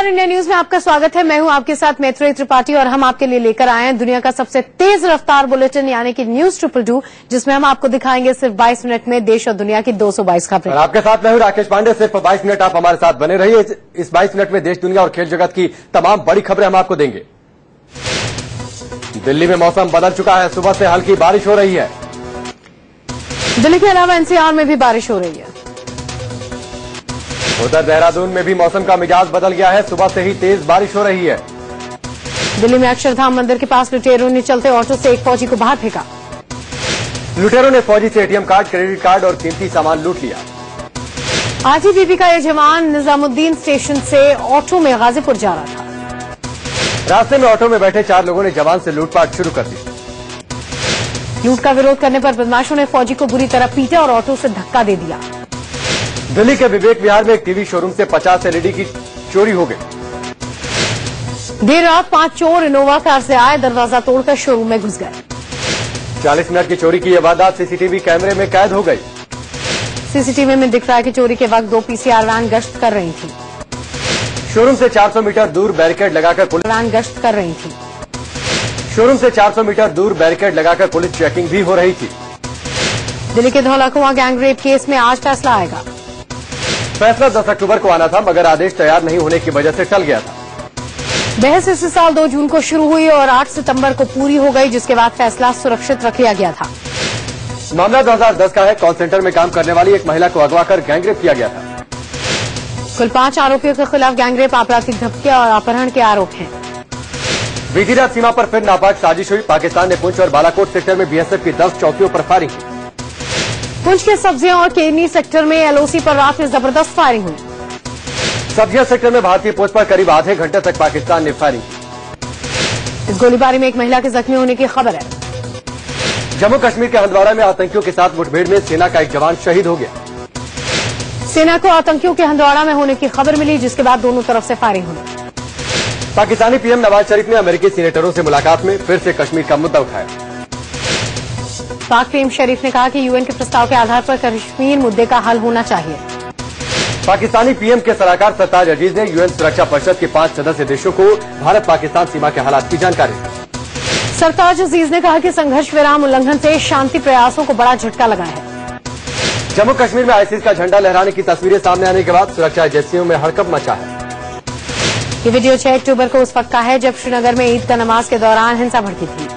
नमस्कार, India news में आपका स्वागत है। मैं हूं आपके साथ मैत्रेयी त्रिपाठी और हम आपके लिए लेकर आए हैं दुनिया का सबसे तेज रफ्तार बुलेटिन यानी कि न्यूज 222, जिसमें हम आपको दिखाएंगे सिर्फ 22 मिनट में देश और दुनिया की 222 खबरें। और आपके साथ मैं हूं राकेश पांडे। सिर्फ 22 मिनट आप हमारे साथ बने रहिए। इस 22 मिनट में देश, दुनिया और खेल जगत की तमाम बड़ी खबरें हम आपको देंगे। दिल्ली में मौसम बदल चुका है, सुबह से हल्की बारिश हो रही है। दिल्ली के अलावा एनसीआर में भी बारिश हो रही है। उधर देहरादून में भी मौसम का मिजाज बदल गया है, सुबह से ही तेज बारिश हो रही है। दिल्ली में अक्षरधाम मंदिर के पास लुटेरों ने चलते ऑटो से एक फौजी को बाहर फेंका। लुटेरों ने फौजी से एटीएम कार्ड, क्रेडिट कार्ड और कीमती सामान लूट लिया। आईटीबीपी का ये जवान निजामुद्दीन स्टेशन से ऑटो में गाजीपुर जा रहा था। रास्ते में ऑटो में बैठे 4 लोगों ने जवान से लूटपाट शुरू कर दी। लूट का विरोध करने पर बदमाशों ने फौजी को बुरी तरह पीटा और ऑटो से धक्का दे दिया। दिल्ली के विवेक विहार में एक टीवी शोरूम से 50 एलईडी की चोरी हो गई। देर रात 5 चोर इनोवा कार से आए, दरवाजा तोड़कर शोरूम में घुस गए। 40 मिनट की चोरी की यह वारदात सीसीटीवी कैमरे में कैद हो गई। सीसीटीवी में दिख रहा है कि चोरी के वक्त 2 पीसीआर वैन गश्त कर रही थी। शोरूम से 400 मीटर दूर बैरिकेड लगाकर पुलिस चेकिंग भी हो रही थी। दिल्ली के धौला कुआं गैंगरेप केस में आज फैसला आएगा। फैसला 10 अक्टूबर को आना था, मगर आदेश तैयार नहीं होने की वजह से टल गया था। बहस इसी साल 2 जून को शुरू हुई और 8 सितंबर को पूरी हो गई, जिसके बाद फैसला सुरक्षित रख लिया गया था। मामला 2010 का है। कॉल सेंटर में काम करने वाली एक महिला को अगवा कर गैंगरेप किया गया था। कुल 5 आरोपियों के खिलाफ गैंगरेप, आपराधिक धमकी और अपहरण के आरोप हैं। बीती रात सीमा पर फिर नापाक साजिश हुई। पाकिस्तान ने पुंछ और बालाकोट सेक्टर में बीएसएफ की 10 चौकियों पर फायरिंग की। पुंछ के सब्जियां और केरनी सेक्टर में एलओसी पर रात में जबरदस्त फायरिंग हुई। सब्जियां सेक्टर में भारतीय पोस्ट पर करीब आधे घंटे तक पाकिस्तान ने फायरिंग की। इस गोलीबारी में एक महिला के जख्मी होने की खबर है। जम्मू कश्मीर के हंदवाड़ा में आतंकियों के साथ मुठभेड़ में सेना का एक जवान शहीद हो गया। सेना को आतंकियों के हंदवाड़ा में होने की खबर मिली, जिसके बाद दोनों तरफ से फायरिंग हुई। पाकिस्तानी पीएम नवाज शरीफ ने अमेरिकी सीनेटरों से मुलाकात में फिर से कश्मीर का मुद्दा उठाया। पाक पीएम शरीफ ने कहा कि यूएन के प्रस्ताव के आधार पर कश्मीर मुद्दे का हल होना चाहिए। पाकिस्तानी पीएम के सलाहकार सरताज अजीज ने यूएन सुरक्षा परिषद के 5 सदस्य देशों को भारत पाकिस्तान सीमा के हालात की जानकारी दी। सरताज अजीज ने कहा कि संघर्ष विराम उल्लंघन से शांति प्रयासों को बड़ा झटका लगा है। जम्मू कश्मीर में आईसिस का झंडा लहराने की तस्वीरें सामने आने के बाद सुरक्षा एजेंसियों में हड़कंप मचा है। ये वीडियो 6 अक्टूबर को उस वक्त का है जब श्रीनगर में ईद का नमाज के दौरान हिंसा भड़की थी।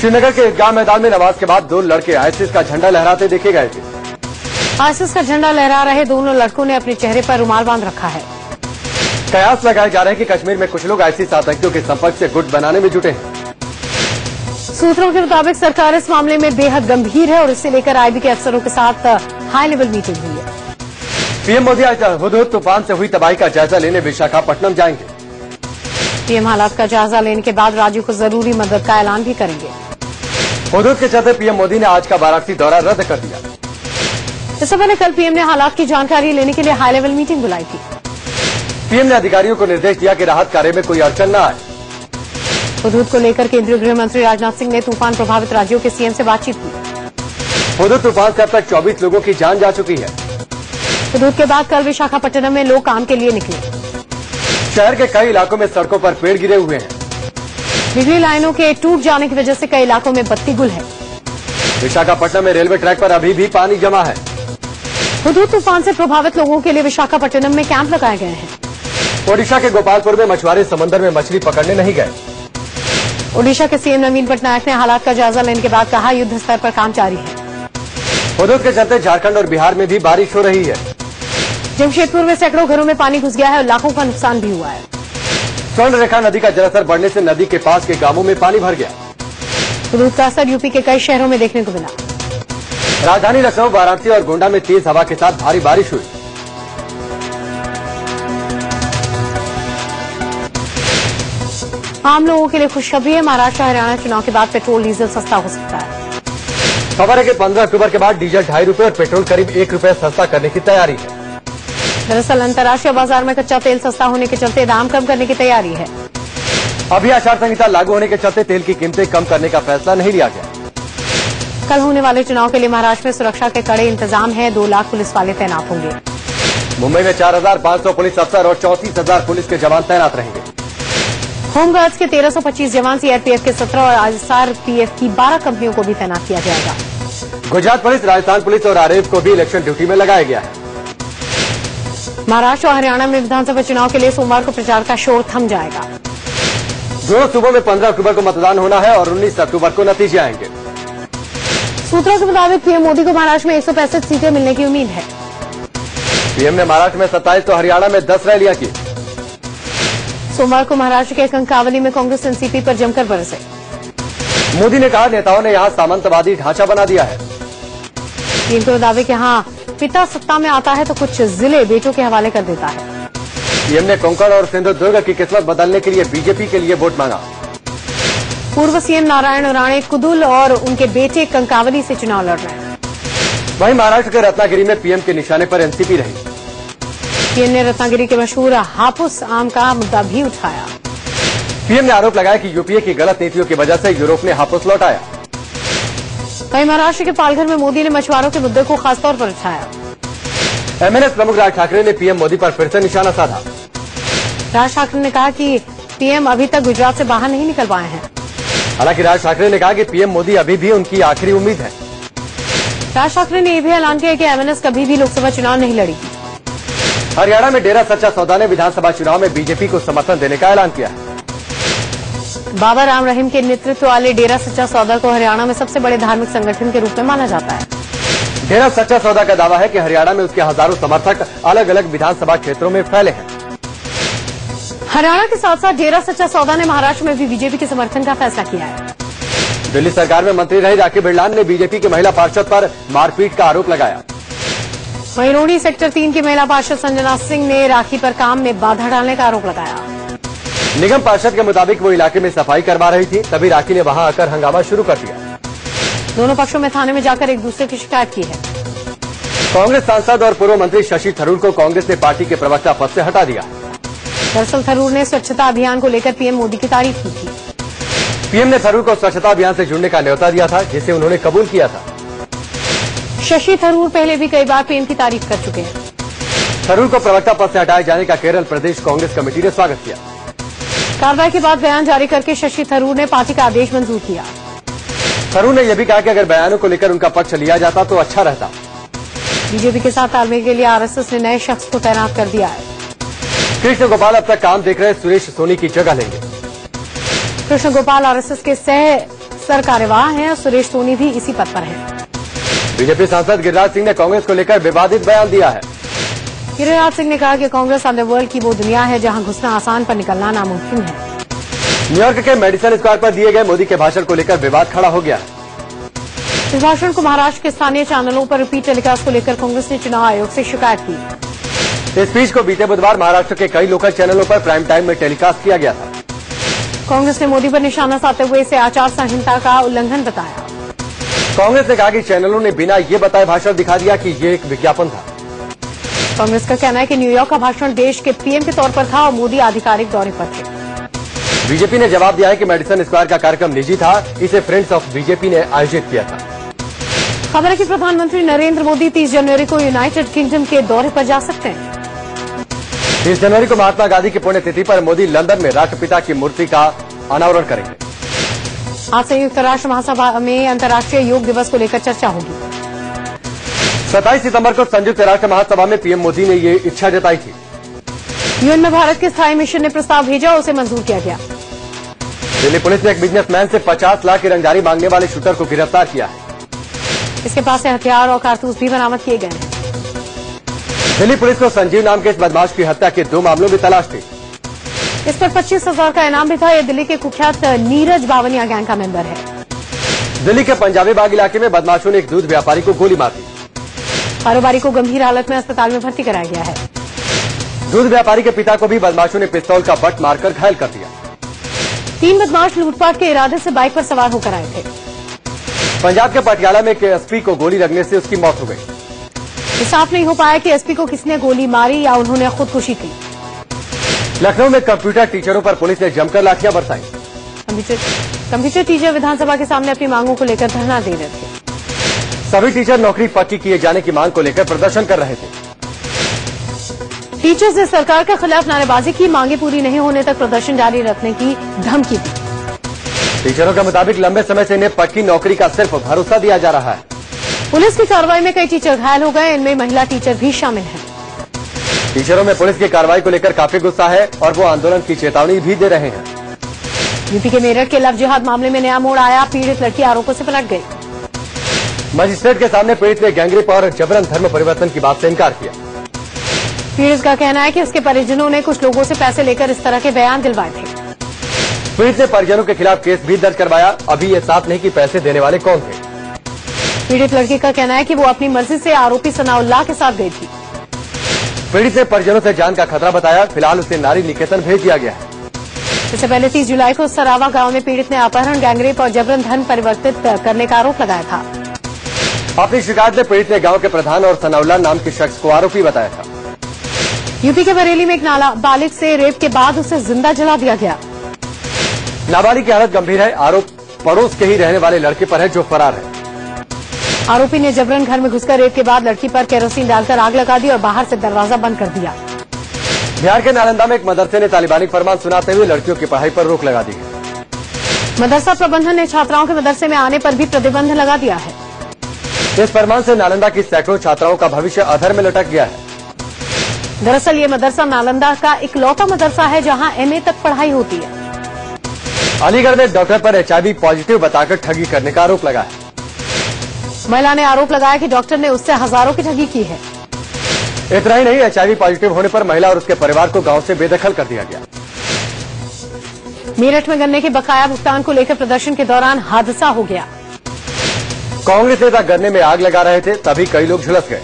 श्रीनगर के ईदगाह मैदान में नमाज के बाद 2 लड़के आईसिस का झंडा लहराते देखे गए थे। आईसिस का झंडा लहरा रहे दोनों लड़कों ने अपने चेहरे पर रुमाल बांध रखा है। कयास लगाए जा रहे हैं कि कश्मीर में कुछ लोग आईसिस आतंकियों के संपर्क से गुट बनाने में जुटे हैं। सूत्रों के मुताबिक सरकार इस मामले में बेहद गंभीर है और इसे लेकर आईबी के अफसरों के साथ हाई लेवल मीटिंग हुई है। पीएम मोदी आज हुदहुद तूफान से हुई तबाही का जायजा लेने विशाखापट्टनम जाएंगे। पीएम हालात का जायजा लेने के बाद राज्यों को जरूरी मदद का ऐलान भी करेंगे। हुदहुद के चलते पीएम मोदी ने आज का वाराणसी दौरा रद्द कर दिया। इससे पहले कल पीएम ने हालात की जानकारी लेने के लिए हाई लेवल मीटिंग बुलाई थी। पीएम ने अधिकारियों को निर्देश दिया कि राहत कार्य में कोई अड़चन न आए। हुदहुद को लेकर केंद्रीय गृह मंत्री राजनाथ सिंह ने तूफान प्रभावित राज्यों के सीएम से बातचीत की। हुदहुद तूफान से अब तक 24 लोगों की जान जा चुकी है। हुदहुद के बाद कल विशाखापट्टनम में लोग काम के लिए निकले। शहर के कई इलाकों में सड़कों पर पेड़ गिरे हुए हैं। बिजली लाइनों के टूट जाने की वजह से कई इलाकों में बत्ती गुल है। विशाखापट्टनम में रेलवे ट्रैक पर अभी भी पानी जमा है। हुदहुद तूफान से प्रभावित लोगों के लिए विशाखापट्टनम में कैंप लगाए गए हैं। ओडिशा के गोपालपुर में मछुआरे समंदर में मछली पकड़ने नहीं गए। ओडिशा के सीएम नवीन पटनायक ने हालात का जायजा लेने के बाद कहा, युद्ध स्तर पर काम जारी है। हुदहुद के चलते झारखंड और बिहार में भी बारिश हो रही है। जमशेदपुर में सैकड़ों घरों में पानी घुस गया है और लाखों का नुकसान भी हुआ है। स्वर्ण रेखा नदी का जलस्तर बढ़ने से नदी के पास के गांवों में पानी भर गया। हुदहुद का असर यूपी के कई शहरों में देखने को मिला। राजधानी लखनऊ, वाराणसी और गोंडा में तेज हवा के साथ भारी बारिश हुई। आम लोगों के लिए खुशखबरी है। महाराष्ट्र हरियाणा चुनाव के बाद पेट्रोल डीजल सस्ता हो सकता है। खबर है कि 15 अक्टूबर के बाद डीजल 2.5 रुपए और पेट्रोल करीब 1 रुपए सस्ता करने की तैयारी है। दरअसल अंतर्राष्ट्रीय बाजार में कच्चा तेल सस्ता होने के चलते दाम कम करने की तैयारी है। अभी आचार संहिता लागू होने के चलते तेल की कीमतें कम करने का फैसला नहीं लिया गया। कल होने वाले चुनाव के लिए महाराष्ट्र में सुरक्षा के कड़े इंतजाम हैं। 2 लाख पुलिस वाले तैनात होंगे। मुंबई में 4,500 पुलिस अफसर और 34,000 पुलिस के जवान तैनात रहेंगे। होमगार्ड्स के 1325 जवान, सीआरपीएफ के 17 और एसआरपीएफ की 12 कंपनियों को भी तैनात किया जाएगा। गुजरात पुलिस, राजस्थान पुलिस और आरएएफ को भी इलेक्शन ड्यूटी में लगाया गया है। महाराष्ट्र और हरियाणा में विधानसभा चुनाव के लिए सोमवार को प्रचार का शोर थम जाएगा। दोनों सूबों में 15 अक्टूबर को मतदान होना है और 19 अक्टूबर को नतीजे आएंगे। सूत्रों के मुताबिक पीएम मोदी को महाराष्ट्र में 165 सीटें मिलने की उम्मीद है। पीएम ने महाराष्ट्र में 27 तो हरियाणा में 10 रैलियां की। सोमवार को महाराष्ट्र के कंकावली में कांग्रेस एनसीपी पर जमकर बरसे। मोदी ने कहा, नेताओं ने यहां सामंतवादी ढांचा बना दिया है। पीएम के मुताबिक यहाँ पिता सत्ता में आता है तो कुछ जिले बेटों के हवाले कर देता है। पीएम ने कोंकण और सिंधुदुर्ग की किस्मत बदलने के लिए बीजेपी के लिए वोट मांगा। पूर्व सीएम नारायण राणे कुदुल और उनके बेटे कंकावली से चुनाव लड़ रहे हैं। वहीं महाराष्ट्र के रत्नागिरी में पीएम के निशाने पर एनसीपी रही। पीएम ने रत्नागिरी के मशहूर हापुस आम का मुद्दा भी उठाया। पीएम ने आरोप लगाया कि यूपीए की गलत नीतियों की वजह से यूरोप ने हापुस लौटाया। वहीं महाराष्ट्र के पालघर में मोदी ने मछुआरों के मुद्दे को खासतौर पर उठाया। एमएनएस प्रमुख राज ठाकरे ने पीएम मोदी पर फिर से निशाना साधा। राज ठाकरे ने कहा कि पीएम अभी तक गुजरात से बाहर नहीं निकल पाए हैं। हालांकि राज ठाकरे ने कहा कि पीएम मोदी अभी भी उनकी आखिरी उम्मीद है। राज ठाकरे ने यह भी ऐलान किया कि एमएनएस कभी भी लोकसभा चुनाव नहीं लड़ेगी। हरियाणा में डेरा सच्चा सौदा ने विधानसभा चुनाव में बीजेपी को समर्थन देने का ऐलान किया है। बाबा राम रहीम के नेतृत्व वाले डेरा सच्चा सौदा को हरियाणा में सबसे बड़े धार्मिक संगठन के रूप में माना जाता है। डेरा सच्चा सौदा का दावा है कि हरियाणा में उसके हजारों समर्थक अलग अलग विधानसभा क्षेत्रों में फैले हैं। हरियाणा के साथ साथ डेरा सच्चा सौदा ने महाराष्ट्र में भी बीजेपी के समर्थन का फैसला किया है। दिल्ली सरकार में मंत्री रही राखी बिरलान ने बीजेपी की महिला पार्षद पर मारपीट का आरोप लगाया। वहीं रोहड़ी सेक्टर 3 की महिला पार्षद संजना सिंह ने राखी पर काम में बाधा डालने का आरोप लगाया। निगम पार्षद के मुताबिक वो इलाके में सफाई करवा रही थी, तभी राखी ने वहां आकर हंगामा शुरू कर दिया। दोनों पक्षों में थाने में जाकर एक दूसरे की शिकायत की है। कांग्रेस सांसद और पूर्व मंत्री शशि थरूर को कांग्रेस ने पार्टी के प्रवक्ता पद से हटा दिया। दरअसल थरूर ने स्वच्छता अभियान को लेकर पीएम मोदी की तारीफ की थी। पीएम ने थरूर को स्वच्छता अभियान से जुड़ने का न्योता दिया था, जिसे उन्होंने कबूल किया था। शशि थरूर पहले भी कई बार पीएम की तारीफ कर चुके हैं। थरूर को प्रवक्ता पद से हटाए जाने का केरल प्रदेश कांग्रेस कमेटी ने स्वागत किया। कार्रवाई के बाद बयान जारी करके शशि थरूर ने पार्टी का आदेश मंजूर किया। थरूर ने यह भी कहा कि अगर बयानों को लेकर उनका पक्ष लिया जाता तो अच्छा रहता। बीजेपी के साथ तालमेल के लिए आरएसएस ने नए शख्स को तैनात कर दिया है। कृष्ण गोपाल अब तक काम देख रहे सुरेश सोनी की जगह लेंगे। कृष्ण गोपाल आरएसएस के सह सरकार्यवाह हैं और सुरेश सोनी भी इसी पद पर हैं। बीजेपी सांसद गिरिराज सिंह ने कांग्रेस को लेकर विवादित बयान दिया है। गिरिराज सिंह ने कहा कि कांग्रेस अंडरवर्ल्ड की वो दुनिया है जहां घुसना आसान पर निकलना नामुमकिन है। न्यूयॉर्क के मेडिसन स्क्वायर पर दिए गए मोदी के भाषण को लेकर विवाद खड़ा हो गया। इस भाषण को महाराष्ट्र के स्थानीय चैनलों पर रिपीट टेलीकास्ट को लेकर कांग्रेस ने चुनाव आयोग से शिकायत की। इस स्पीच को बीते बुधवार महाराष्ट्र के कई लोकल चैनलों पर प्राइम टाइम में टेलीकास्ट किया गया था। कांग्रेस ने मोदी पर निशाना साधते हुए इसे आचार संहिता का उल्लंघन बताया। कांग्रेस ने कहा कि चैनलों ने बिना ये बताए भाषण दिखा दिया कि ये एक विज्ञापन था। कांग्रेस का कहना है कि न्यूयॉर्क का भाषण देश के पीएम के तौर पर था और मोदी आधिकारिक दौरे पर थे। बीजेपी ने जवाब दिया है कि मेडिसन स्क्वायर का कार्यक्रम निजी था, इसे फ्रेंड्स ऑफ बीजेपी ने आयोजित किया था। खबर है कि प्रधानमंत्री नरेंद्र मोदी 30 जनवरी को यूनाइटेड किंगडम के दौरे पर जा सकते हैं। 30 जनवरी को महात्मा गांधी की पुण्यतिथि पर मोदी लंदन में राष्ट्रपिता की मूर्ति का अनावरण करेंगे। आज संयुक्त राष्ट्र महासभा में अंतर्राष्ट्रीय योग दिवस को लेकर चर्चा होगी। 27 सितंबर को संयुक्त राष्ट्र महासभा में पीएम मोदी ने ये इच्छा जताई थी। यूएन में भारत के स्थायी मिशन ने प्रस्ताव भेजा, उसे मंजूर किया गया। दिल्ली पुलिस ने एक बिजनेसमैन से 50 लाख की रंगदारी मांगने वाले शूटर को गिरफ्तार किया है। इसके पास से हथियार और कारतूस भी बरामद किए गए हैं। दिल्ली पुलिस को संजीव नाम के इस बदमाश की हत्या के 2 मामलों में तलाश थी। इस पर 25,000 का इनाम भी था। यह दिल्ली के कुख्यात नीरज बावनिया गैंग का मेंबर है। दिल्ली के पंजाबी बाग इलाके में बदमाशों ने एक दूध व्यापारी को गोली मार दी। कारोबारी को गंभीर हालत में अस्पताल में भर्ती कराया गया है। दूध व्यापारी के पिता को भी बदमाशों ने पिस्तौल का बट मारकर घायल कर दिया। 3 बदमाश लूटपाट के इरादे से बाइक पर सवार होकर आए थे। पंजाब के पटियाला में एसपी को गोली लगने से उसकी मौत हो गई। ये साफ नहीं हो पाया कि एसपी को किसने गोली मारी या उन्होंने खुदकुशी की। लखनऊ में कंप्यूटर टीचरों पर पुलिस ने जमकर लाठियां बरसाई। कंप्यूटर टीचर विधानसभा के सामने अपनी मांगों को लेकर धरना दे रहे थे। सभी टीचर नौकरी पक्की किए जाने की मांग को लेकर प्रदर्शन कर रहे थे। टीचर्स ने सरकार के खिलाफ नारेबाजी की, मांगे पूरी नहीं होने तक प्रदर्शन जारी रखने की धमकी दी। टीचरों के मुताबिक लंबे समय से इन्हें पक्की नौकरी का सिर्फ भरोसा दिया जा रहा है। पुलिस की कार्रवाई में कई टीचर घायल हो गए, इनमें महिला टीचर भी शामिल हैं। टीचरों में पुलिस की कार्रवाई को लेकर काफी गुस्सा है और वो आंदोलन की चेतावनी भी दे रहे हैं। यूपी के मेरठ के लव जिहाद मामले में नया मोड़ आया, पीड़ित लड़की आरोपों से पलट गई। मजिस्ट्रेट के सामने पीड़ित ने गैंगरेप और जबरन धर्म परिवर्तन की बात से इनकार किया। पीड़ित का कहना है कि उसके परिजनों ने कुछ लोगों से पैसे लेकर इस तरह के बयान दिलवाए थे। पीड़ित ने परिजनों के खिलाफ केस भी दर्ज करवाया। अभी ये साफ नहीं कि पैसे देने वाले कौन थे। पीड़ित लड़की का कहना है कि वो अपनी मर्जी से आरोपी सनाउल्लाह के साथ गई थी। पीड़ित ने परिजनों से जान का खतरा बताया। फिलहाल उसे नारी निकेतन भेज दिया गया है। इससे पहले 30 जुलाई को सरावा गांव में पीड़ित ने अपहरण, गैंगरेप और जबरन धन परिवर्तित करने का आरोप लगाया था। अपनी शिकायत में पीड़ित ने गांव के प्रधान और सनाउल्लाह नाम के शख्स को आरोपी बताया था। यूपी के बरेली में एक नाबालिग से रेप के बाद उसे जिंदा जला दिया गया। नाबालिग की हालत गंभीर है। आरोप पड़ोस के ही रहने वाले लड़के पर है जो फरार है। आरोपी ने जबरन घर में घुसकर रेप के बाद लड़की पर केरोसिन डालकर आग लगा दी और बाहर से दरवाजा बंद कर दिया। बिहार के नालंदा में एक मदरसे ने तालिबानी फरमान सुनाते हुए लड़कियों की पढ़ाई पर रोक लगा दी है। मदरसा प्रबंधन ने छात्राओं के मदरसे में आने पर भी प्रतिबंध लगा दिया है। इस फरमान से नालंदा की सैकड़ों छात्राओं का भविष्य अधर में लटक गया है। दरअसल ये मदरसा नालंदा का इकलौता मदरसा है जहां MA तक पढ़ाई होती है। अलीगढ़ में डॉक्टर पर HIV पॉजिटिव बताकर ठगी करने का आरोप लगा है। महिला ने आरोप लगाया कि डॉक्टर ने उससे हजारों की ठगी की है। इतना ही नहीं, HIV पॉजिटिव होने पर महिला और उसके परिवार को गांव से बेदखल कर दिया गया। मेरठ में गन्ने के बकाया भुगतान को लेकर प्रदर्शन के दौरान हादसा हो गया। कांग्रेस नेता गन्ने में आग लगा रहे थे, तभी कई लोग झुलस गए।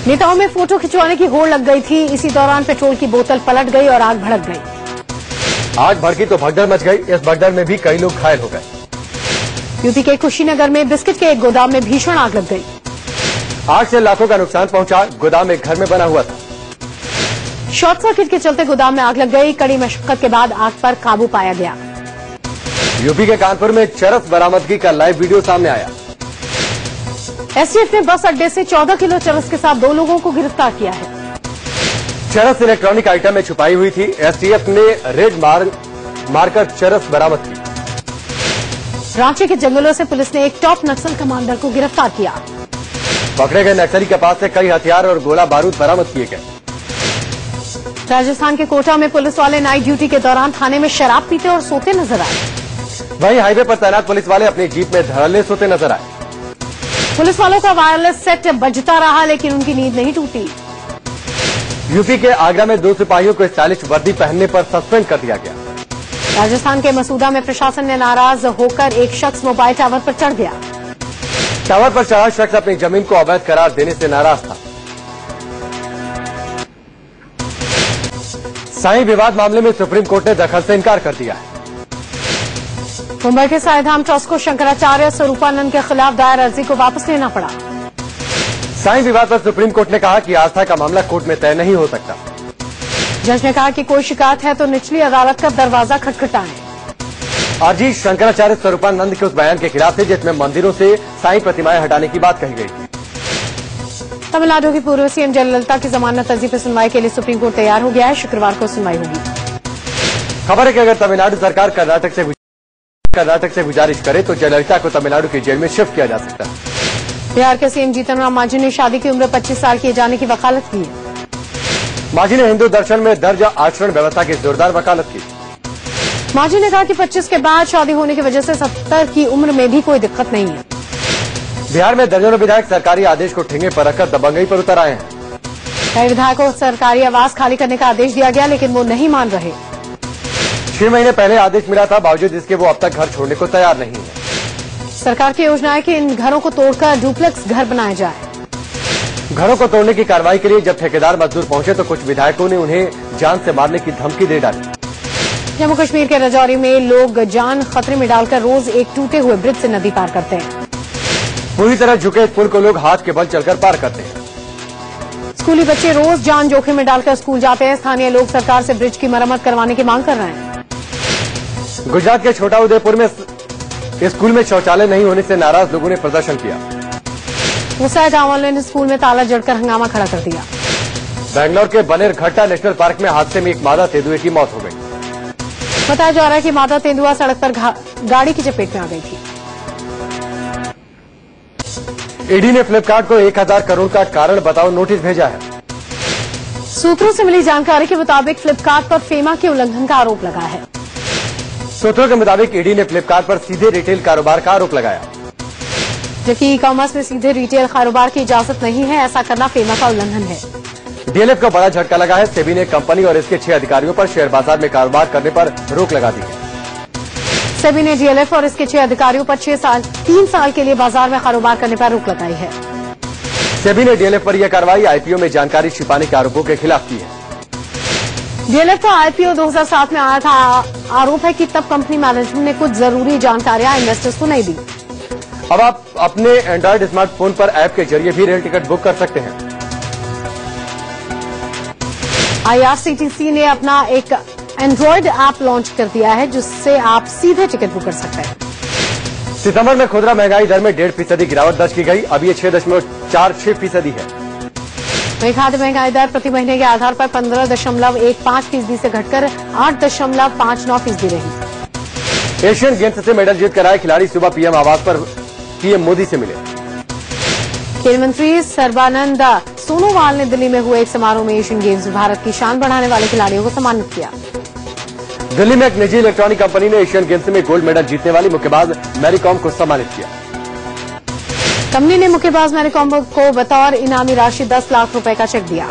नेताओं में फोटो खिंचवाने की होड़ लग गई थी। इसी दौरान पेट्रोल की बोतल पलट गई और आग भड़क गई। आग भड़की तो भगदड़ मच गई। इस भगदड़ में भी कई लोग घायल हो गए। यूपी के कुशीनगर में बिस्किट के एक गोदाम में भीषण आग लग गई। आग से लाखों का नुकसान पहुंचा। गोदाम एक घर में बना हुआ था। शॉर्ट सर्किट के चलते गोदाम में आग लग गई। कड़ी मशक्कत के बाद आग पर काबू पाया गया। यूपी के कानपुर में चरस बरामदगी का लाइव वीडियो सामने आया। STF ने बस अड्डे से 14 किलो चरस के साथ 2 लोगों को गिरफ्तार किया है। चरस इलेक्ट्रॉनिक आइटम में छुपाई हुई थी। STF ने रेड मारकर चरस बरामद की। रांची के जंगलों से पुलिस ने एक टॉप नक्सल कमांडर को गिरफ्तार किया। पकड़े गए नक्सली के पास से कई हथियार और गोला बारूद बरामद किए गए। राजस्थान के कोटा में पुलिस वाले नाइट ड्यूटी के दौरान थाने में शराब पीते और सोते नजर आए। वहीं हाईवे पर तैनात पुलिस वाले अपनी जीप में धड़ल्ले सोते नजर आए। पुलिस वालों का वायरलेस सेट बजता रहा लेकिन उनकी नींद नहीं टूटी। यूपी के आगरा में 2 सिपाहियों को स्टाइलिश वर्दी पहनने पर सस्पेंड कर दिया गया। राजस्थान के मसूदा में प्रशासन ने नाराज होकर एक शख्स मोबाइल टावर पर चढ़ गया। टावर पर चढ़ा शख्स अपनी जमीन को अवैध करार देने से नाराज था। साईं विवाद मामले में सुप्रीम कोर्ट ने दखल से इनकार कर दिया है। मुंबई के साईधाम ट्रस्ट को शंकराचार्य स्वरूपानंद के खिलाफ दायर अर्जी को वापस लेना पड़ा। साईं विवाद पर सुप्रीम कोर्ट ने कहा कि आस्था का मामला कोर्ट में तय नहीं हो सकता। जज ने कहा कि कोई शिकायत है तो निचली अदालत का दरवाजा खटखटाएं। अर्जी शंकराचार्य स्वरूपानंद के उस बयान के खिलाफ है जिसमें मंदिरों से साईं प्रतिमाएं हटाने की बात कही गई थी। तमिलनाडु की पूर्व CM जयललिता की जमानत अर्जी पर सुनवाई के लिए सुप्रीम कोर्ट तैयार हो गया है। शुक्रवार को सुनवाई होगी। खबर है कि अगर तमिलनाडु सरकार कर्नाटक से गुजारिश करे तो जयललिता को तमिलनाडु की जेल में शिफ्ट किया जा सकता है। बिहार के CM जीतन राम मांझी ने शादी की उम्र 25 साल किए जाने की वकालत की है। मांझी ने हिंदू दर्शन में दर्ज आचरण व्यवस्था की जोरदार वकालत की। मांझी ने कहा कि 25 के बाद शादी होने की वजह से 70 की उम्र में भी कोई दिक्कत नहीं है। बिहार में दर्जनों विधायक सरकारी आदेश को ठेंगे पर रखकर दबंगई पर उतर आए हैं। कई विधायकों को सरकारी आवास खाली करने का आदेश दिया गया लेकिन वो नहीं मान रहे। 6 महीने पहले आदेश मिला था, बावजूद इसके वो अब तक घर छोड़ने को तैयार नहीं है। सरकार की योजना है कि इन घरों को तोड़कर डुप्लेक्स घर बनाए जाए। घरों को तोड़ने की कार्रवाई के लिए जब ठेकेदार मजदूर पहुंचे तो कुछ विधायकों ने उन्हें जान से मारने की धमकी दे डाली। जम्मू कश्मीर के राजौरी में लोग जान खतरे में डालकर रोज एक टूटे हुए ब्रिज से नदी पार करते हैं। पूरी तरह झुके पुल को लोग हाथ के बल चलकर पार करते हैं। स्कूली बच्चे रोज जान जोखिम में डालकर स्कूल जाते हैं। स्थानीय लोग सरकार से ब्रिज की मरम्मत करवाने की मांग कर रहे हैं। गुजरात के छोटा उदेपुर में स्कूल में शौचालय नहीं होने से नाराज लोगों ने प्रदर्शन किया। गुस्साए गांव वालों ने स्कूल में ताला जड़कर हंगामा खड़ा कर दिया। बेंगलोर के बनेरघट्टा नेशनल पार्क में हादसे में एक मादा तेंदुए की मौत हो गई। बताया जा रहा है कि मादा तेंदुआ सड़क पर गाड़ी की चपेट में आ गई थी। ईडी ने फ्लिपकार्ट को 1000 करोड़ का कारण बताओ नोटिस भेजा है। सूत्रों से मिली जानकारी के मुताबिक फ्लिपकार्ट पर फेमा के उल्लंघन का आरोप लगा है। सूत्रों के मुताबिक ईडी ने फ्लिपकार्ट पर सीधे रिटेल कारोबार का आरोप लगाया, जबकि ई कॉमर्स में सीधे रिटेल कारोबार की इजाजत नहीं है। ऐसा करना फेमा का उल्लंघन है। डीएलएफ का बड़ा झटका लगा है। सेबी ने कंपनी और इसके 6 अधिकारियों पर शेयर बाजार में कारोबार करने पर रोक लगा दी है। सेबी ने डीएलएफ और इसके 6 अधिकारियों पर 3 साल के लिए बाजार में कारोबार करने पर रोक लगाई है। सेबी ने डीएलएफ पर यह कार्रवाई आईपीओ में जानकारी छिपाने के आरोपों के खिलाफ की है। डीएलएफ का आईपीओ 2007 में आया था। आरोप है कि तब कंपनी मैनेजमेंट ने कुछ जरूरी जानकारियां इन्वेस्टर्स को नहीं दी। अब आप अपने एंड्रॉइड स्मार्टफोन पर ऐप के जरिए भी रेल टिकट बुक कर सकते हैं। आईआरसीटीसी ने अपना एक एंड्रॉइड ऐप लॉन्च कर दिया है, जिससे आप सीधे टिकट बुक कर सकते हैं। सितंबर में खुदरा महंगाई दर में 1.5% गिरावट दर्ज की गई। अब ये 6.46% है। वहीं खाद्य महंगाई दर प्रति महीने के आधार पर 15.15% से घटकर 8.59% रही। एशियन गेम्स से मेडल जीत कर आए खिलाड़ी सुबह पीएम आवास पर पीएम मोदी से मिले। खेल मंत्री सर्बानंद सोनोवाल ने दिल्ली में हुए एक समारोह में एशियन गेम्स में भारत की शान बढ़ाने वाले खिलाड़ियों को सम्मानित किया। दिल्ली में एक निजी इलेक्ट्रॉनिक कंपनी ने एशियन गेम्स में गोल्ड मेडल जीतने वाली मुक्केबाज मैरी कॉम को सम्मानित किया। कंपनी ने मुक्केबाज मैरी कॉम को बतौर इनामी राशि 10 लाख रुपए का चेक दिया।